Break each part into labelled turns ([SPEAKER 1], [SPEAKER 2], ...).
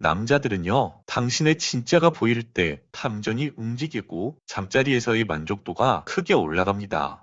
[SPEAKER 1] 남자들은요, 당신의 진짜가 보일 때 탐정이 움직이고 잠자리에서의 만족도가 크게 올라갑니다.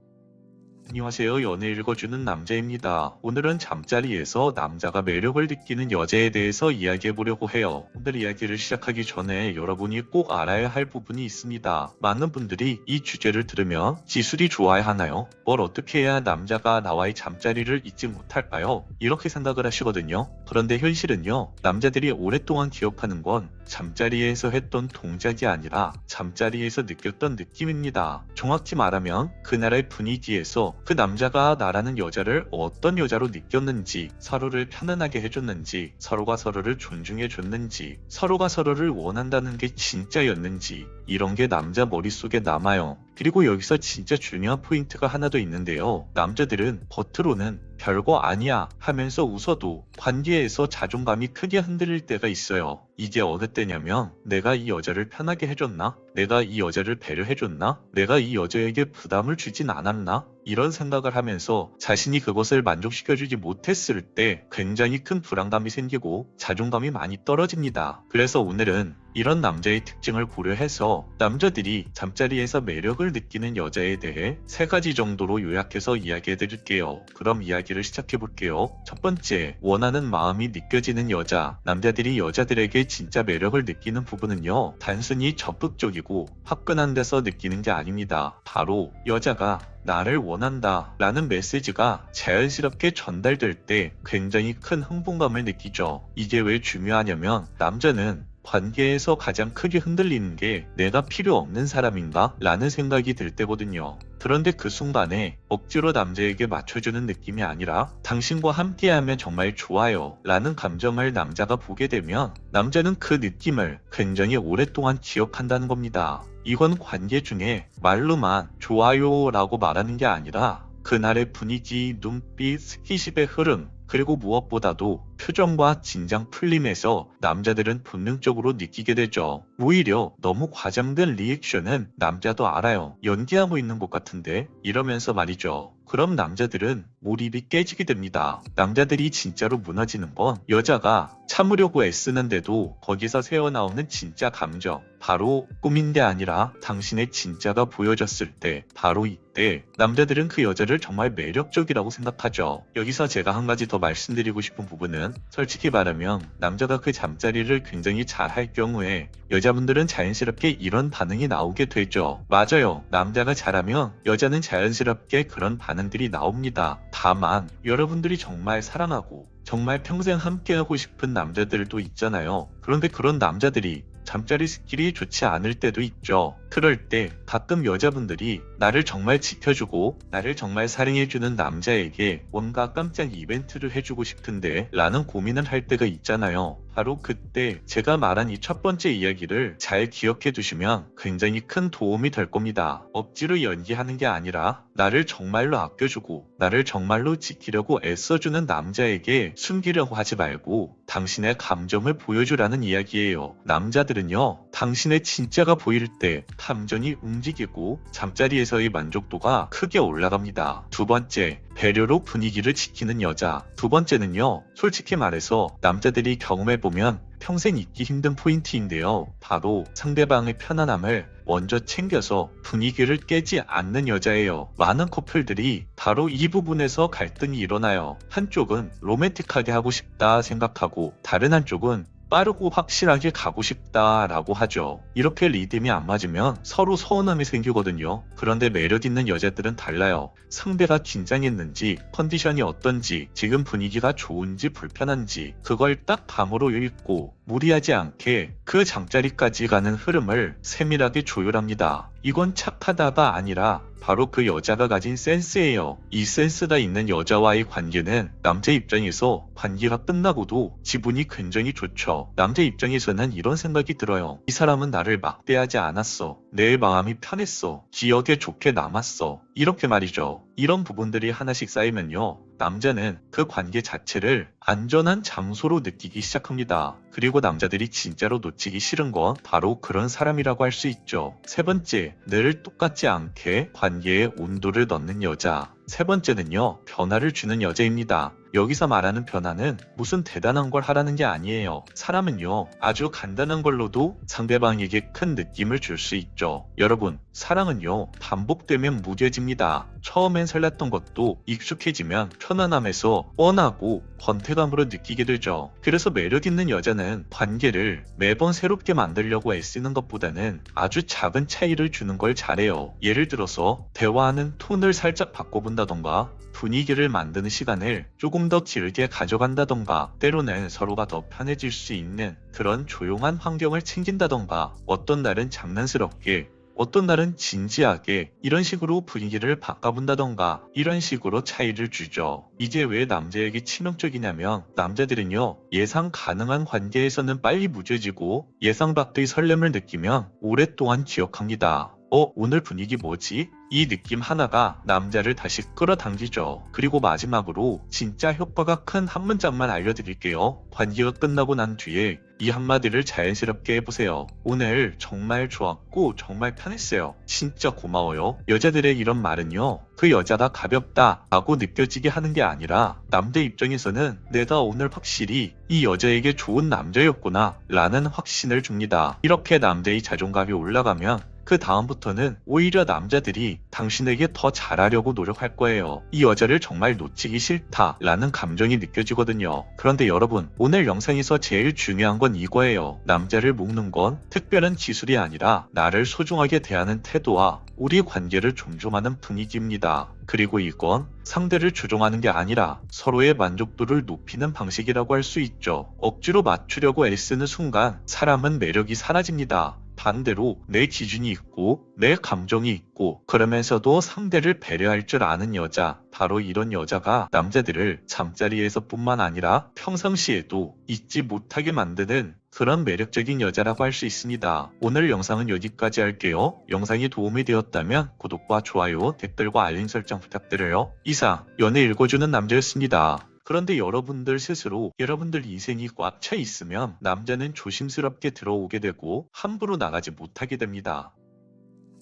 [SPEAKER 1] 안녕하세요. 연애 읽어주는 남자입니다. 오늘은 잠자리에서 남자가 매력을 느끼는 여자에 대해서 이야기해보려고 해요. 오늘 이야기를 시작하기 전에 여러분이 꼭 알아야 할 부분이 있습니다. 많은 분들이 이 주제를 들으면 지술이 좋아야 하나요? 뭘 어떻게 해야 남자가 나와의 잠자리를 잊지 못할까요? 이렇게 생각을 하시거든요. 그런데 현실은요, 남자들이 오랫동안 기억하는 건 잠자리에서 했던 동작이 아니라 잠자리에서 느꼈던 느낌입니다. 정확히 말하면 그날의 분위기에서 그 남자가 나라는 여자를 어떤 여자로 느꼈는지, 서로를 편안하게 해줬는지, 서로가 서로를 존중해줬는지, 서로가 서로를 원한다는 게 진짜였는지, 이런 게 남자 머릿속에 남아요. 그리고 여기서 진짜 중요한 포인트가 하나 더 있는데요. 남자들은 겉으로는 별거 아니야 하면서 웃어도 관계에서 자존감이 크게 흔들릴 때가 있어요. 이게 어느 때냐면 내가 이 여자를 편하게 해줬나? 내가 이 여자를 배려해줬나? 내가 이 여자에게 부담을 주진 않았나? 이런 생각을 하면서 자신이 그것을 만족시켜주지 못했을 때 굉장히 큰 불안감이 생기고 자존감이 많이 떨어집니다. 그래서 오늘은 이런 남자의 특징을 고려해서 남자들이 잠자리에서 매력을 느끼는 여자에 대해 3가지 정도로 요약해서 이야기해 드릴게요. 그럼 이야기를 시작해 볼게요. 첫 번째, 원하는 마음이 느껴지는 여자. 남자들이 여자들에게 진짜 매력을 느끼는 부분은요, 단순히 적극적이고 화끈한 데서 느끼는 게 아닙니다. 바로 여자가 나를 원한다 라는 메시지가 자연스럽게 전달될 때 굉장히 큰 흥분감을 느끼죠. 이게 왜 중요하냐면 남자는 관계에서 가장 크게 흔들리는 게 내가 필요 없는 사람인가? 라는 생각이 들 때거든요. 그런데 그 순간에 억지로 남자에게 맞춰주는 느낌이 아니라 당신과 함께하면 정말 좋아요 라는 감정을 남자가 보게 되면 남자는 그 느낌을 굉장히 오랫동안 기억한다는 겁니다. 이건 관계 중에 말로만 좋아요 라고 말하는 게 아니라 그날의 분위기, 눈빛, 스킨십의 흐름, 그리고 무엇보다도 표정과 진정 풀림에서 남자들은 본능적으로 느끼게 되죠. 오히려 너무 과장된 리액션은 남자도 알아요. 연기하고 있는 것 같은데 이러면서 말이죠. 그럼 남자들은 몰입이 깨지게 됩니다. 남자들이 진짜로 무너지는 건 여자가 참으려고 애쓰는데도 거기서 새어나오는 진짜 감정, 바로 꿈인 게 아니라 당신의 진짜가 보여졌을 때, 바로 이때 남자들은 그 여자를 정말 매력적이라고 생각하죠. 여기서 제가 한 가지 더 말씀드리고 싶은 부분은 솔직히 말하면 남자가 그 잠자리를 굉장히 잘할 경우에 여자분들은 자연스럽게 이런 반응이 나오게 되죠. 맞아요. 남자가 잘하면 여자는 자연스럽게 그런 반응들이 나옵니다. 다만 여러분들이 정말 사랑하고 정말 평생 함께하고 싶은 남자들도 있잖아요. 그런데 그런 남자들이 잠자리 스킬이 좋지 않을 때도 있죠. 그럴 때 가끔 여자분들이 나를 정말 지켜주고 나를 정말 사랑해주는 남자에게 뭔가 깜짝 이벤트를 해주고 싶은데 라는 고민을 할 때가 있잖아요. 바로 그때 제가 말한 이 첫 번째 이야기를 잘 기억해 두시면 굉장히 큰 도움이 될 겁니다. 억지로 연기하는 게 아니라 나를 정말로 아껴주고 나를 정말로 지키려고 애써주는 남자에게 숨기려고 하지 말고 당신의 감정을 보여주라는 이야기예요. 남자들은요, 당신의 진짜가 보일 때 탐정이 움직이고 잠자리에서의 만족도가 크게 올라갑니다. 두 번째, 배려로 분위기를 지키는 여자. 두 번째는요, 솔직히 말해서 남자들이 경험해보면 평생 잊기 힘든 포인트인데요. 바로 상대방의 편안함을 먼저 챙겨서 분위기를 깨지 않는 여자예요. 많은 커플들이 바로 이 부분에서 갈등이 일어나요. 한쪽은 로맨틱하게 하고 싶다 생각하고 다른 한쪽은 빠르고 확실하게 가고 싶다라고 하죠. 이렇게 리듬이 안 맞으면 서로 서운함이 생기거든요. 그런데 매력 있는 여자들은 달라요. 상대가 긴장했는지, 컨디션이 어떤지, 지금 분위기가 좋은지 불편한지 그걸 딱 감으로 읽고 무리하지 않게 그 잠자리까지 가는 흐름을 세밀하게 조율합니다. 이건 착하다가 아니라 바로 그 여자가 가진 센스예요. 이 센스가 있는 여자와의 관계는 남자 입장에서 관계가 끝나고도 기분이 굉장히 좋죠. 남자 입장에서는 이런 생각이 들어요. 이 사람은 나를 막대하지 않았어. 내 마음이 편했어. 기억에 좋게 남았어. 이렇게 말이죠. 이런 부분들이 하나씩 쌓이면요, 남자는 그 관계 자체를 안전한 장소로 느끼기 시작합니다. 그리고 남자들이 진짜로 놓치기 싫은 건 바로 그런 사람이라고 할 수 있죠. 세 번째, 늘 똑같지 않게 관계에 온도를 넣는 여자. 세 번째는요, 변화를 주는 여자입니다. 여기서 말하는 변화는 무슨 대단한 걸 하라는 게 아니에요. 사람은요, 아주 간단한 걸로도 상대방에게 큰 느낌을 줄 수 있죠. 여러분, 사랑은요, 반복되면 무뎌집니다. 처음엔 설렜던 것도 익숙해지면 편안함에서 뻔하고 권태감으로 느끼게 되죠. 그래서 매력 있는 여자는 관계를 매번 새롭게 만들려고 애쓰는 것보다는 아주 작은 차이를 주는 걸 잘해요. 예를 들어서 대화하는 톤을 살짝 바꿔본다던가, 분위기를 만드는 시간을 조금 더 길게 가져간다던가, 때로는 서로가 더 편해질 수 있는 그런 조용한 환경을 챙긴다던가, 어떤 날은 장난스럽게, 어떤 날은 진지하게, 이런 식으로 분위기를 바꿔본다던가, 이런 식으로 차이를 주죠. 이제 왜 남자에게 치명적이냐면, 남자들은요, 예상 가능한 관계에서는 빨리 무뎌지고 예상 밖의 설렘을 느끼면 오랫동안 기억합니다. 오늘 분위기 뭐지? 이 느낌 하나가 남자를 다시 끌어당기죠. 그리고 마지막으로 진짜 효과가 큰 한 문장만 알려드릴게요. 관계가 끝나고 난 뒤에 이 한마디를 자연스럽게 해보세요. 오늘 정말 좋았고 정말 편했어요. 진짜 고마워요. 여자들의 이런 말은요, 그 여자가 가볍다 라고 느껴지게 하는 게 아니라 남자 입장에서는 내가 오늘 확실히 이 여자에게 좋은 남자였구나 라는 확신을 줍니다. 이렇게 남자의 자존감이 올라가면 그 다음부터는 오히려 남자들이 당신에게 더 잘하려고 노력할 거예요. 이 여자를 정말 놓치기 싫다 라는 감정이 느껴지거든요. 그런데 여러분, 오늘 영상에서 제일 중요한 건 이거예요. 남자를 묶는 건 특별한 기술이 아니라 나를 소중하게 대하는 태도와 우리 관계를 존중하는 분위기입니다. 그리고 이건 상대를 조종하는 게 아니라 서로의 만족도를 높이는 방식이라고 할 수 있죠. 억지로 맞추려고 애쓰는 순간 사람은 매력이 사라집니다. 반대로 내 기준이 있고 내 감정이 있고 그러면서도 상대를 배려할 줄 아는 여자, 바로 이런 여자가 남자들을 잠자리에서 뿐만 아니라 평상시에도 잊지 못하게 만드는 그런 매력적인 여자라고 할 수 있습니다. 오늘 영상은 여기까지 할게요. 영상이 도움이 되었다면 구독과 좋아요, 댓글과 알림 설정 부탁드려요. 이상 연애 읽어주는 남자였습니다. 그런데 여러분들 스스로 여러분들 인생이 꽉 차 있으면 남자는 조심스럽게 들어오게 되고 함부로 나가지 못하게 됩니다.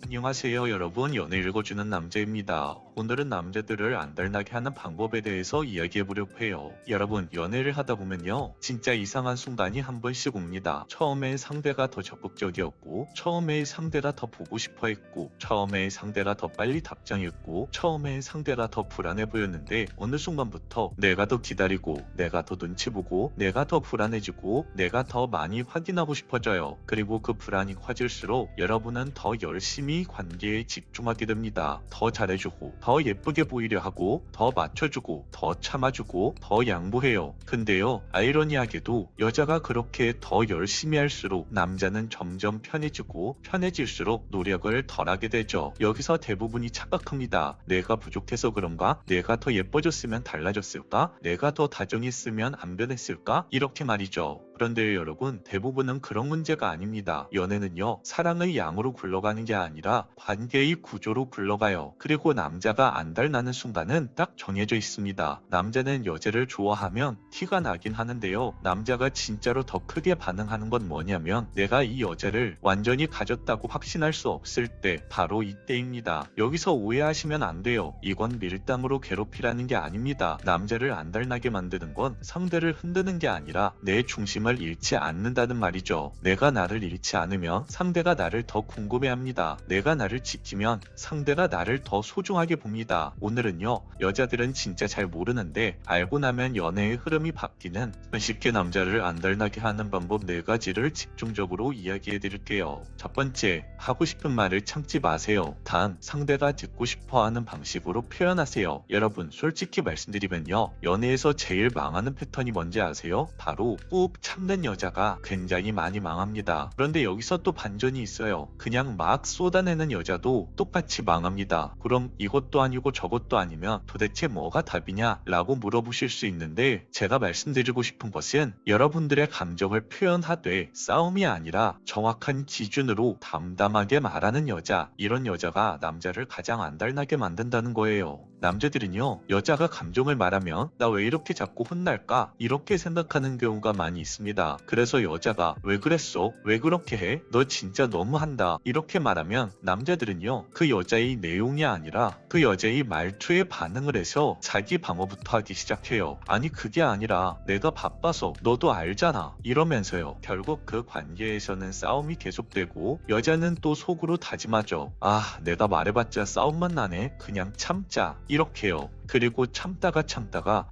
[SPEAKER 1] 안녕하세요 여러분, 연애 읽어주는 남자입니다. 오늘은 남자들을 안달나게 하는 방법에 대해서 이야기해보려고 해요. 여러분, 연애를 하다 보면요, 진짜 이상한 순간이 한 번씩 옵니다. 처음에 상대가 더 적극적이었고, 처음에 상대가 더 보고 싶어 했고, 처음에 상대가 더 빨리 답장했고, 처음에 상대가 더 불안해 보였는데 어느 순간부터 내가 더 기다리고, 내가 더 눈치 보고, 내가 더 불안해지고, 내가 더 많이 확인하고 싶어져요. 그리고 그 불안이 커질수록 여러분은 더 열심히 관계에 집중하게 됩니다. 더 잘해주고, 더 예쁘게 보이려 하고, 더 맞춰주고, 더 참아주고, 더 양보해요. 근데요, 아이러니하게도 여자가 그렇게 더 열심히 할수록 남자는 점점 편해지고, 편해질수록 노력을 덜 하게 되죠. 여기서 대부분이 착각합니다. 내가 부족해서 그런가? 내가 더 예뻐졌으면 달라졌을까? 내가 더 다정했으면 안 변했을까? 이렇게 말이죠. 그런데 여러분, 대부분은 그런 문제가 아닙니다. 연애는요, 사랑의 양으로 굴러가는 게 아니라 관계의 구조로 굴러가요. 그리고 남자가 안달나는 순간은 딱 정해져 있습니다. 남자는 여자를 좋아하면 티가 나긴 하는데요, 남자가 진짜로 더 크게 반응하는 건 뭐냐면, 내가 이 여자를 완전히 가졌다고 확신할 수 없을 때, 바로 이때입니다. 여기서 오해하시면 안 돼요. 이건 밀당으로 괴롭히라는 게 아닙니다. 남자를 안달나게 만드는 건 상대를 흔드는 게 아니라 내 중심을 잃지 않는다는 말이죠. 내가 나를 잃지 않으면 상대가 나를 더 궁금해합니다. 내가 나를 지키면 상대가 나를 더 소중하게 봅니다. 오늘은요, 여자들은 진짜 잘 모르는데 알고 나면 연애의 흐름이 바뀌는 쉽게 남자를 안달나게 하는 방법 4가지를 집중적으로 이야기해 드릴게요. 첫 번째, 하고 싶은 말을 참지 마세요. 단 상대가 듣고 싶어하는 방식으로 표현하세요. 여러분, 솔직히 말씀드리면요, 연애에서 제일 망하는 패턴이 뭔지 아세요? 바로 꾹 참는 여자가 굉장히 많이 망합니다. 그런데 여기서 또 반전이 있어요. 그냥 막 쏟아내는 여자도 똑같이 망합니다. 그럼 이것도 아니고 저것도 아니면 도대체 뭐가 답이냐? 라고 물어보실 수 있는데, 제가 말씀드리고 싶은 것은 여러분들의 감정을 표현하되 싸움이 아니라 정확한 기준으로 담담하게 말하는 여자, 이런 여자가 남자를 가장 안달나게 만든다는 거예요. 남자들은요, 여자가 감정을 말하면 나 왜 이렇게 자꾸 혼날까? 이렇게 생각하는 경우가 많이 있습니다. 그래서 여자가 왜 그랬어? 왜 그렇게 해? 너 진짜 너무한다. 이렇게 말하면 남자들은요, 그 여자의 내용이 아니라 그 여자의 말투에 반응을 해서 자기 방어부터 하기 시작해요. 아니 그게 아니라 내가 바빠서 너도 알잖아. 이러면서요. 결국 그 관계에서는 싸움이 계속되고 여자는 또 속으로 다짐하죠. 아, 내가 말해봤자 싸움만 나네. 그냥 참자. 이렇게요. 그리고 참다가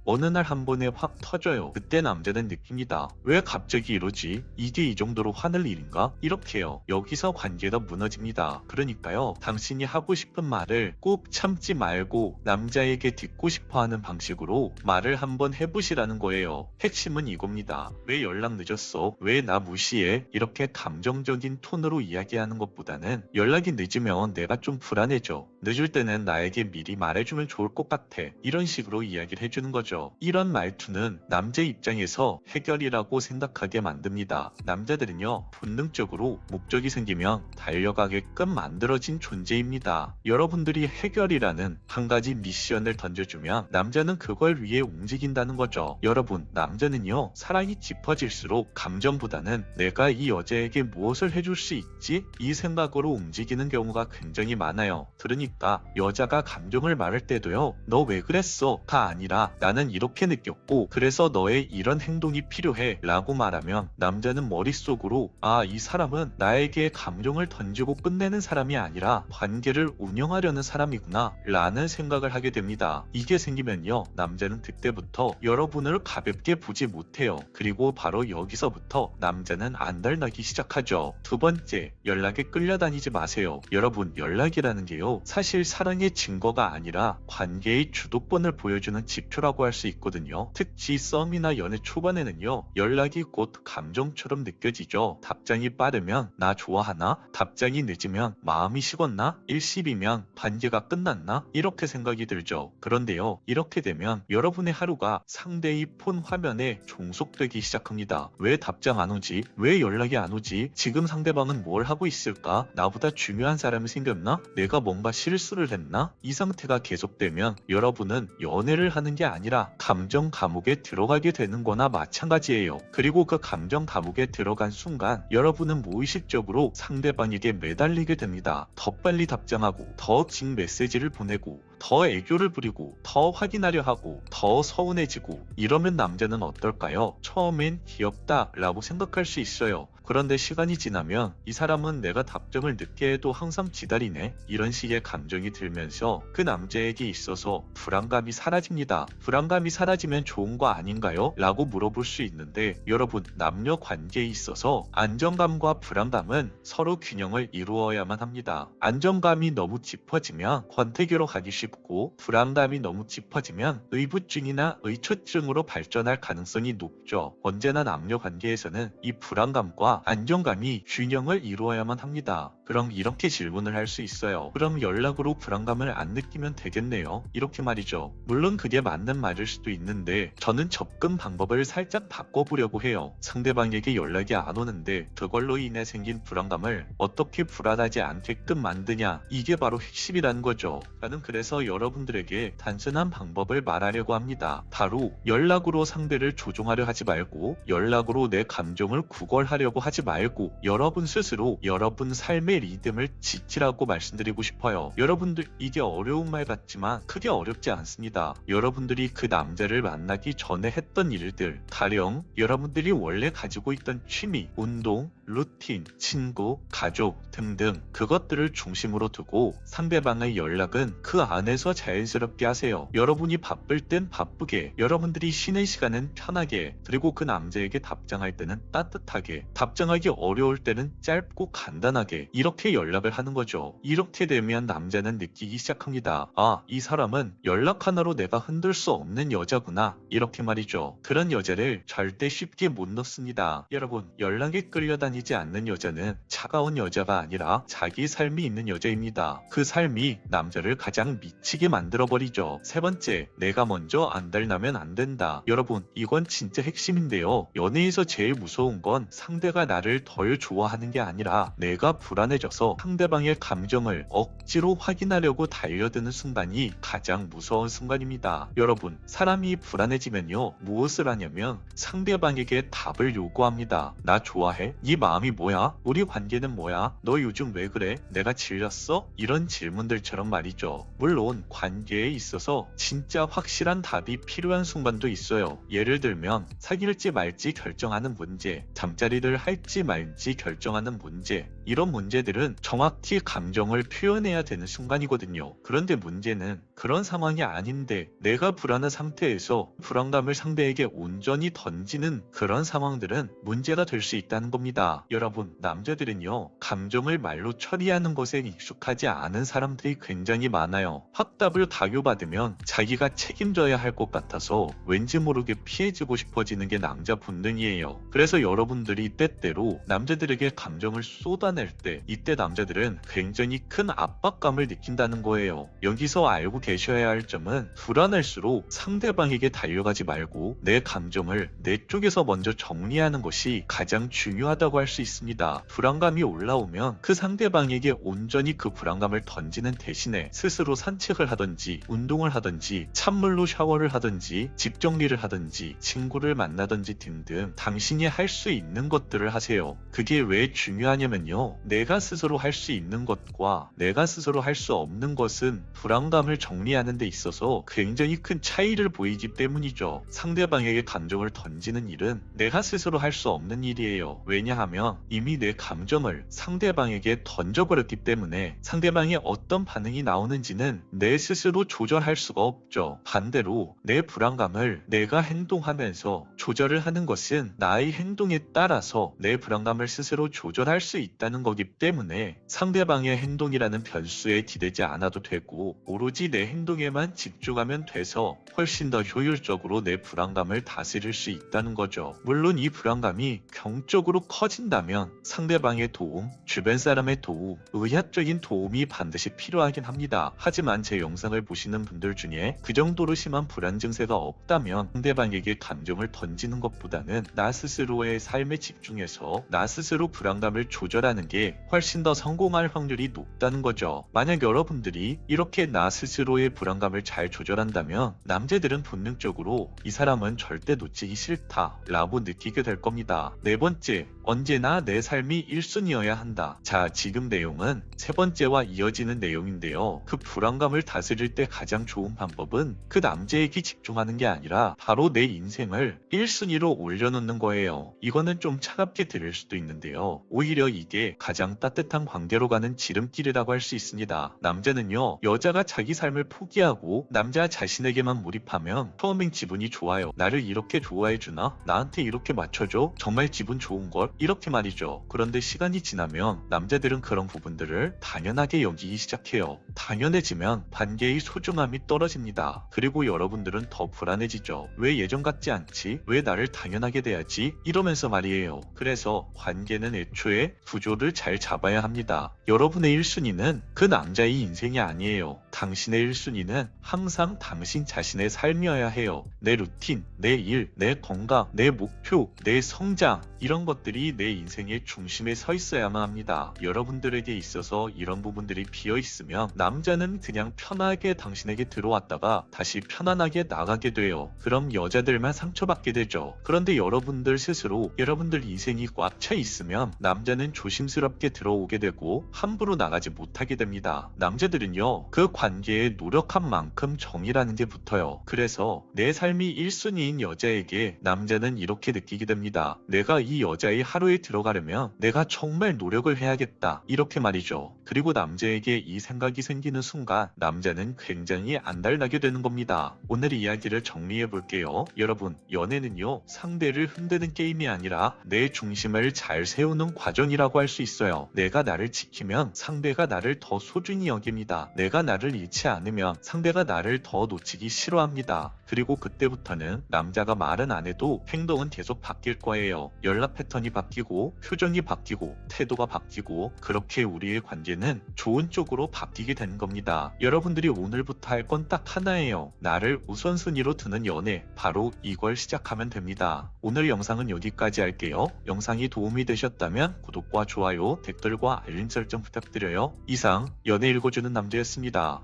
[SPEAKER 1] 어느 날 한 번에 확 터져요. 그때 남자는 느낍니다. 왜 갑자기 이러지? 이게 이 정도로 화낼 일인가? 이렇게요. 여기서 관계가 무너집니다. 그러니까요. 당신이 하고 싶은 말을 꼭 참지 말고 남자에게 듣고 싶어하는 방식으로 말을 한번 해보시라는 거예요. 핵심은 이겁니다. 왜 연락 늦었어? 왜 나 무시해? 이렇게 감정적인 톤으로 이야기하는 것보다는 연락이 늦으면 내가 좀 불안해져. 늦을 때는 나에게 미리 말해주면 좋을 것 같아. 이런 식으로 이야기를 해주는 거죠. 이런 말투는 남자 입장에서 해결이라고 생각하게 만듭니다. 남자들은요, 본능적으로 목적이 생기면 달려가게끔 만들어진 존재입니다. 여러분들이 해결이라는 한 가지 미션을 던져주면 남자는 그걸 위해 움직인다는 거죠. 여러분, 남자는요, 사랑이 깊어질수록 감정보다는 내가 이 여자에게 무엇을 해줄 수 있지? 이 생각으로 움직이는 경우가 굉장히 많아요. 그러니까 여자가 감정을 말할 때도요, 너 왜 그랬어? 가 아니라 나는 이렇게 느꼈고 그래서 너의 이런 행동이 필요해 라고 말하면 남자는 머릿속으로 아, 이 사람은 나에게 감정을 던지고 끝내는 사람이 아니라 관계를 운영하려는 사람이구나 라는 생각을 하게 됩니다. 이게 생기면요, 남자는 그때부터 여러분을 가볍게 보지 못해요. 그리고 바로 여기서부터 남자는 안달나기 시작하죠. 두 번째, 연락에 끌려다니지 마세요. 여러분, 연락이라는 게요, 사실 사랑의 증거가 아니라 관계의 주도권을 보여주는 지표라고 할 수 있거든요. 특히 썸이나 연애 초반에는요, 연락이 곧 감정처럼 느껴지죠. 답장이 빠르면 나 좋아하나? 답장이 늦으면 마음이 식었나? 일십이면 관계가 끝났나? 이렇게 생각이 들죠. 그런데요, 이렇게 되면 여러분의 하루가 상대의 폰 화면에 종속되기 시작합니다. 왜 답장 안 오지? 왜 연락이 안 오지? 지금 상대방은 뭘 하고 있을까? 나보다 중요한 사람이 생겼나? 내가 뭔가 실수를 했나? 이 상태가 계속되면 여러분은 연애를 하는 게 아니라 감정 감옥에 들어가게 되는 거나 마찬가지예요. 그리고 그 감정 감옥에 들어간 순간 여러분은 무의식적으로 상대방에게 매달리게 됩니다. 더 빨리 답장하고 더 긴 메시지를 보내고 더 애교를 부리고 더 확인하려 하고 더 서운해지고 이러면 남자는 어떨까요? 처음엔 귀엽다 라고 생각할 수 있어요. 그런데 시간이 지나면 이 사람은 내가 답장을 늦게 해도 항상 기다리네, 이런 식의 감정이 들면서 그 남자에게 있어서 불안감이 사라집니다. 불안감이 사라지면 좋은 거 아닌가요? 라고 물어볼 수 있는데 여러분, 남녀 관계에 있어서 안정감과 불안감은 서로 균형을 이루어야만 합니다. 안정감이 너무 짚어지면 권태기로 가기 쉽고 불안감이 너무 짚어지면 의부증이나 의초증으로 발전할 가능성이 높죠. 언제나 남녀 관계에서는 이 불안감과 안정감이 균형을 이루어야만 합니다. 그럼 이렇게 질문을 할 수 있어요. 그럼 연락으로 불안감을 안 느끼면 되겠네요. 이렇게 말이죠. 물론 그게 맞는 말일 수도 있는데 저는 접근 방법을 살짝 바꿔보려고 해요. 상대방에게 연락이 안 오는데 그걸로 인해 생긴 불안감을 어떻게 불안하지 않게끔 만드냐, 이게 바로 핵심이라는 거죠. 저는 그래서 여러분들에게 단순한 방법을 말하려고 합니다. 바로 연락으로 상대를 조종하려 하지 말고 연락으로 내 감정을 구걸하려고 하지 말고 여러분 스스로 여러분 삶의 리듬을 지키라고 말씀드리고 싶어요. 여러분들, 이게 어려운 말 같지만 크게 어렵지 않습니다. 여러분들이 그 남자를 만나기 전에 했던 일들, 가령 여러분들이 원래 가지고 있던 취미, 운동, 루틴, 친구, 가족 등등 그것들을 중심으로 두고 상대방의 연락은 그 안에서 자연스럽게 하세요. 여러분이 바쁠 땐 바쁘게, 여러분들이 쉬는 시간은 편하게, 그리고 그 남자에게 답장할 때는 따뜻하게, 답장하기 어려울 때는 짧고 간단하게 이렇게 연락을 하는 거죠. 이렇게 되면 남자는 느끼기 시작합니다. 아, 이 사람은 연락 하나로 내가 흔들 수 없는 여자구나, 이렇게 말이죠. 그런 여자를 절대 쉽게 못 넣습니다. 여러분, 연락에 끌려다니는 다니지 않는 여자는 차가운 여자가 아니라 자기 삶이 있는 여자입니다. 그 삶이 남자를 가장 미치게 만들어버리죠. 세 번째, 내가 먼저 안달나면 안 된다. 여러분, 이건 진짜 핵심인데요. 연애에서 제일 무서운 건 상대가 나를 덜 좋아하는 게 아니라 내가 불안해져서 상대방의 감정을 억지로 확인하려고 달려드는 순간이 가장 무서운 순간입니다. 여러분, 사람이 불안해지면요, 무엇을 하냐면 상대방에게 답을 요구합니다. 나 좋아해? 네 마음이 뭐야? 우리 관계는 뭐야? 너 요즘 왜 그래? 내가 질렸어? 이런 질문들처럼 말이죠. 물론 관계에 있어서 진짜 확실한 답이 필요한 순간도 있어요. 예를 들면 사귈지 말지 결정하는 문제, 잠자리를 할지 말지 결정하는 문제, 이런 문제들은 정확히 감정을 표현해야 되는 순간이거든요. 그런데 문제는 그런 상황이 아닌데 내가 불안한 상태에서 불안감을 상대에게 온전히 던지는 그런 상황들은 문제가 될 수 있다는 겁니다. 여러분, 남자들은요, 감정을 말로 처리하는 것에 익숙하지 않은 사람들이 굉장히 많아요. 확답을 강요받으면 자기가 책임져야 할 것 같아서 왠지 모르게 피해주고 싶어지는 게 남자 본능이에요. 그래서 여러분들이 때때로 남자들에게 감정을 쏟아낼 때 이때 남자들은 굉장히 큰 압박감을 느낀다는 거예요. 여기서 알고 계셔야 할 점은 불안할수록 상대방에게 달려가지 말고 내 감정을 내 쪽에서 먼저 정리하는 것이 가장 중요하다고 할 수 있습니다. 불안감이 올라오면 그 상대방에게 온전히 그 불안감을 던지는 대신에 스스로 산책을 하든지 운동을 하든지 찬물로 샤워를 하든지 집 정리를 하든지 친구를 만나든지 등등 당신이 할 수 있는 것들을 하세요. 그게 왜 중요하냐면요, 내가 스스로 할 수 있는 것과 내가 스스로 할 수 없는 것은 불안감을 정리하는 데 있어서 굉장히 큰 차이를 보이기 때문이죠. 상대방에게 감정을 던지는 일은 내가 스스로 할 수 없는 일이에요. 왜냐하면 이미 내 감정을 상대방에게 던져버렸기 때문에 상대방이 어떤 반응이 나오는지는 내 스스로 조절할 수가 없죠. 반대로 내 불안감을 내가 행동하면서 조절을 하는 것은 나의 행동에 따라서 내 불안감을 스스로 조절할 수 있다는 거기 때문에 상대방의 행동이라는 변수에 기대지 않아도 되고 오로지 내 행동에만 집중하면 돼서 훨씬 더 효율적으로 내 불안감을 다스릴 수 있다는 거죠. 물론 이 불안감이 경적으로 커진다면 상대방의 도움, 주변 사람의 도움, 의학적인 도움이 반드시 필요하긴 합니다. 하지만 제 영상을 보시는 분들 중에 그 정도로 심한 불안 증세가 없다면 상대방에게 감정을 던지는 것보다는 나 스스로의 삶에 집중해서 나 스스로 불안감을 조절하는 게 훨씬 더 성공할 확률이 높다는 거죠. 만약 여러분들이 이렇게 나 스스로의 불안감을 잘 조절한다면 남자들은 본능적으로 이 사람은 절대 놓치기 싫다 라고 느끼게 될 겁니다. 네 번째, 언제나 내 삶이 1순위여야 한다. 자, 지금 내용은 세 번째와 이어지는 내용인데요. 그 불안감을 다스릴 때 가장 좋은 방법은 그 남자에게 집중하는 게 아니라 바로 내 인생을 1순위로 올려놓는 거예요. 이거는 좀 차갑게 들릴 수도 있는데요. 오히려 이게 가장 따뜻한 관계로 가는 지름길이라고 할 수 있습니다. 남자는요, 여자가 자기 삶을 포기하고 남자 자신에게만 몰입하면 처음엔 기분이 좋아요. 나를 이렇게 좋아해주나? 나한테 이렇게 맞춰줘? 정말 기분 좋은걸? 이렇게 말이죠. 그런데 시간이 지나면 남자들은 그런 부분들을 당연하게 여기기 시작해요. 당연해지면 관계의 소중함이 떨어집니다. 그리고 여러분들은 더 불안해지죠. 왜 예전 같지 않지? 왜 나를 당연하게 대하지? 이러면서 말이에요. 그래서 관계는 애초에 구조를 잘 잡아야 합니다. 여러분의 1순위는 그 남자의 인생이 아니에요. 당신의 1순위는 항상 당신 자신의 삶이어야 해요. 내 루틴, 내 일, 내 건강, 내 목표, 내 성장, 이런 것들이 내 인생의 중심에 서 있어야만 합니다. 여러분들에게 있어서 이런 부분들이 비어있으면 남자는 그냥 편하게 당신에게 들어왔다가 다시 편안하게 나가게 돼요. 그럼 여자들만 상처받게 되죠. 그런데 여러분들 스스로 여러분들 인생이 꽉 차 있으면 남자는 조심스럽게 들어오게 되고 함부로 나가지 못하게 됩니다. 남자들은요, 그 관계에 노력한 만큼 정이라는 게 붙어요. 그래서 내 삶이 1순위인 여자에게 남자는 이렇게 느끼게 됩니다. 내가 이 여자의 하루에 들어가려면 내가 정말 노력을 해야겠다, 이렇게 말이죠. 그리고 남자에게 이 생각이 생기는 순간 남자는 굉장히 안달나게 되는 겁니다. 오늘 이야기를 정리해 볼게요. 여러분, 연애는요, 상대를 흔드는 게임이 아니라 내 중심을 잘 세우는 과정이라고 할 수 있어요. 내가 나를 지키면 상대가 나를 더 소중히 여깁니다. 내가 나를 잃지 않으면 상대가 나를 더 놓치기 싫어합니다. 그리고 그때부터는 남자가 말은 안 해도 행동은 계속 바뀔 거예요. 연락 패턴이 바뀌고 바뀌고 표정이 바뀌고 태도가 바뀌고 그렇게 우리의 관계는 좋은 쪽으로 바뀌게 되는 겁니다. 여러분들이 오늘부터 할 건 딱 하나예요. 나를 우선순위로 두는 연애, 바로 이걸 시작하면 됩니다. 오늘 영상은 여기까지 할게요. 영상이 도움이 되셨다면 구독과 좋아요, 댓글과 알림 설정 부탁드려요. 이상 연애 읽어주는 남자였습니다.